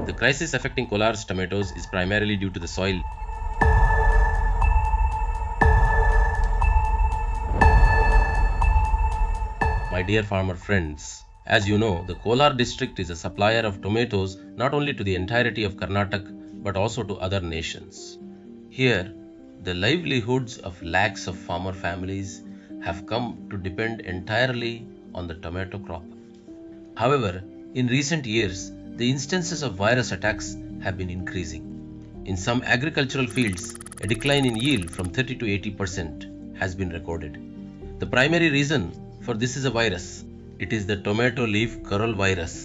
The crisis affecting Kolar's tomatoes is primarily due to the soil. My dear farmer friends, as you know, the Kolar district is a supplier of tomatoes not only to the entirety of Karnataka but also to other nations. Here, the livelihoods of lakhs of farmer families have come to depend entirely on the tomato crop. However, in recent years, the instances of virus attacks have been increasing. In some agricultural fields, a decline in yield from 30 to 80% has been recorded. The primary reason for this is a virus. It is the tomato leaf curl virus.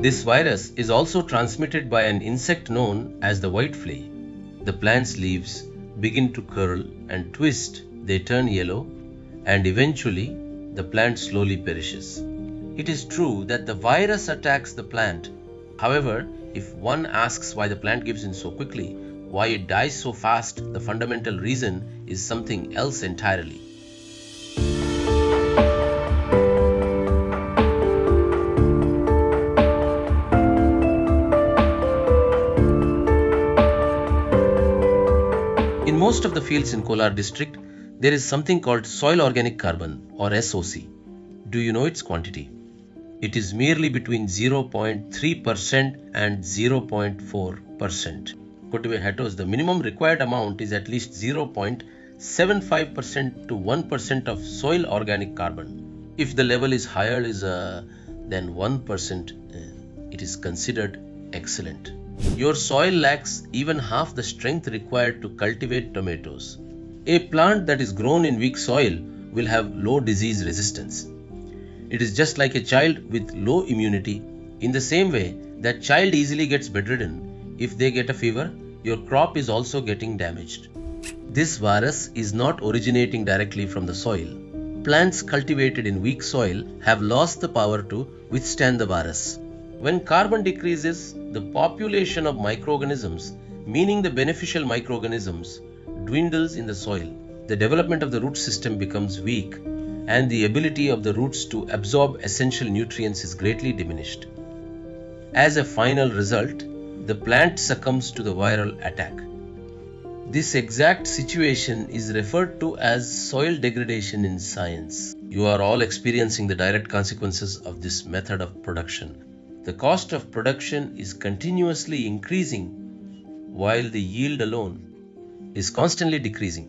This virus is also transmitted by an insect known as the whitefly. The plant's leaves begin to curl and twist, they turn yellow, and eventually the plant slowly perishes. It is true that the virus attacks the plant. However, if one asks why the plant gives in so quickly, why it dies so fast, the fundamental reason is something else entirely. In most of the fields in Kolar district, there is something called soil organic carbon or SOC. Do you know its quantity? It is merely between 0.3% and 0.4%. The minimum required amount is at least 0.75% to 1% of soil organic carbon. If the level is higher than 1%, it is considered excellent. Your soil lacks even half the strength required to cultivate tomatoes. A plant that is grown in weak soil will have low disease resistance. It is just like a child with low immunity. In the same way, that child easily gets bedridden. If they get a fever, your crop is also getting damaged. This virus is not originating directly from the soil. Plants cultivated in weak soil have lost the power to withstand the virus. When carbon decreases, the population of microorganisms, meaning the beneficial microorganisms, dwindles in the soil. The development of the root system becomes weak, and the ability of the roots to absorb essential nutrients is greatly diminished. As a final result, the plant succumbs to the viral attack. This exact situation is referred to as soil degradation in science. You are all experiencing the direct consequences of this method of production. The cost of production is continuously increasing while the yield alone is constantly decreasing.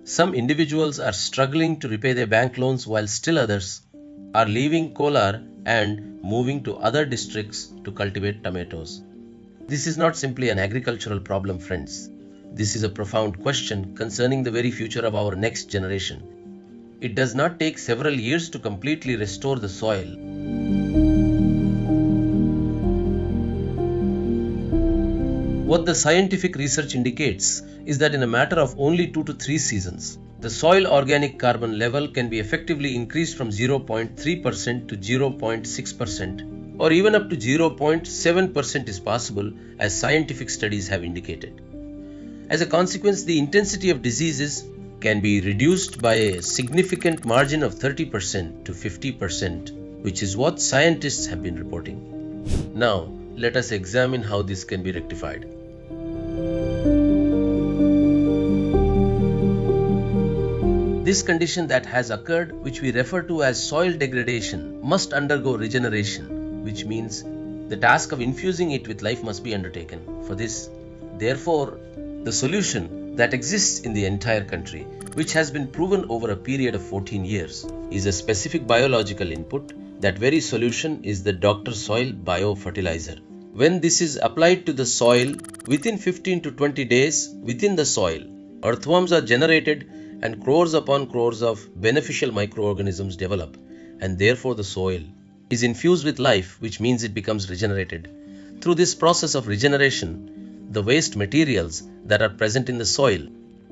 Some individuals are struggling to repay their bank loans while still others are leaving Kolar and moving to other districts to cultivate tomatoes. This is not simply an agricultural problem, friends. This is a profound question concerning the very future of our next generation. It does not take several years to completely restore the soil. What the scientific research indicates is that in a matter of only 2 to 3 seasons, the soil organic carbon level can be effectively increased from 0.3% to 0.6%, or even up to 0.7% is possible, as scientific studies have indicated. As a consequence, the intensity of diseases can be reduced by a significant margin of 30% to 50%, which is what scientists have been reporting. Now, let us examine how this can be rectified. This condition that has occurred, which we refer to as soil degradation, must undergo regeneration, which means the task of infusing it with life must be undertaken. For this, therefore, the solution that exists in the entire country, which has been proven over a period of 14 years, is a specific biological input. That very solution is the Dr. Soil biofertilizer. When this is applied to the soil, within 15 to 20 days within the soil, earthworms are generated and crores upon crores of beneficial microorganisms develop, and therefore the soil is infused with life, which means it becomes regenerated. Through this process of regeneration, the waste materials that are present in the soil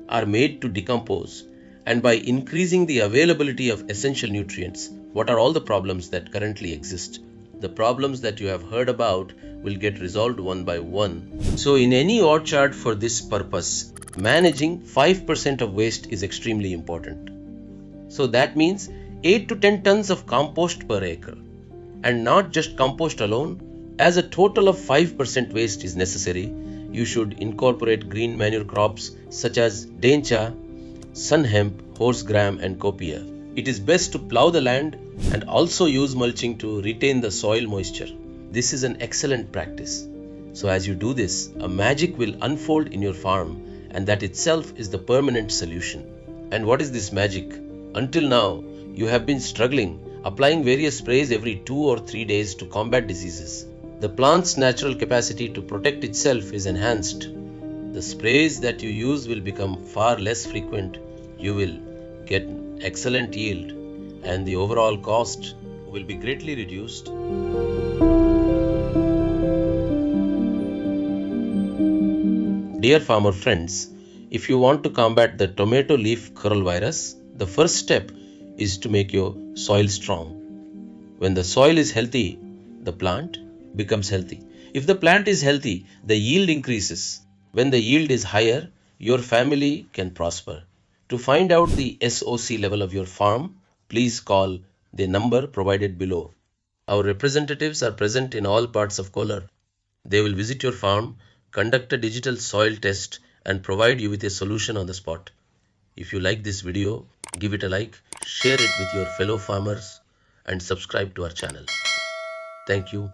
are made to decompose, and by increasing the availability of essential nutrients, what are all the problems that currently exist? The problems that you have heard about will get resolved one by one. So in any orchard for this purpose, managing 5% of waste is extremely important. So that means 8 to 10 tons of compost per acre. And not just compost alone, as a total of 5% waste is necessary, you should incorporate green manure crops such as dencha, sun hemp, horse gram and coppice. It is best to plow the land and also use mulching to retain the soil moisture. This is an excellent practice. So as you do this, a magic will unfold in your farm, and that itself is the permanent solution. And what is this magic? Until now, you have been struggling, applying various sprays every 2 or 3 days to combat diseases. The plant's natural capacity to protect itself is enhanced. The sprays that you use will become far less frequent. You will get excellent yield, and the overall cost will be greatly reduced. Dear farmer friends, if you want to combat the tomato leaf curl virus, the first step is to make your soil strong. When the soil is healthy, the plant becomes healthy. If the plant is healthy, the yield increases. When the yield is higher, your family can prosper. To find out the SOC level of your farm, please call the number provided below. Our representatives are present in all parts of Kolar. They will visit your farm, conduct a digital soil test, and provide you with a solution on the spot. If you like this video, give it a like, share it with your fellow farmers, and subscribe to our channel. Thank you.